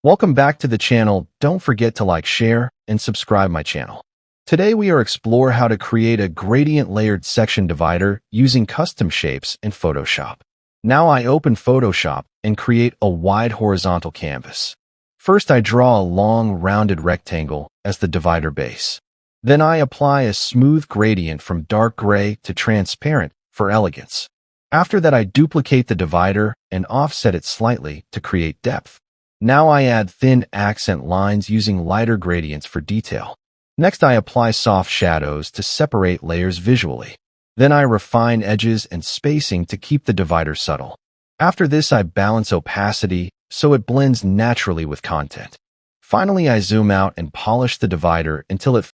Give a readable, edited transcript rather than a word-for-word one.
Welcome back to the channel. Don't forget to like, share, and subscribe my channel. Today we are explore how to create a gradient layered section divider using custom shapes in Photoshop. Now I open Photoshop and create a wide horizontal canvas. First I draw a long rounded rectangle as the divider base. Then I apply a smooth gradient from dark gray to transparent for elegance. After that I duplicate the divider and offset it slightly to create depth. Now I add thin accent lines using lighter gradients for detail. Next I apply soft shadows to separate layers visually. Then I refine edges and spacing to keep the divider subtle. After this I balance opacity so it blends naturally with content. Finally I zoom out and polish the divider until it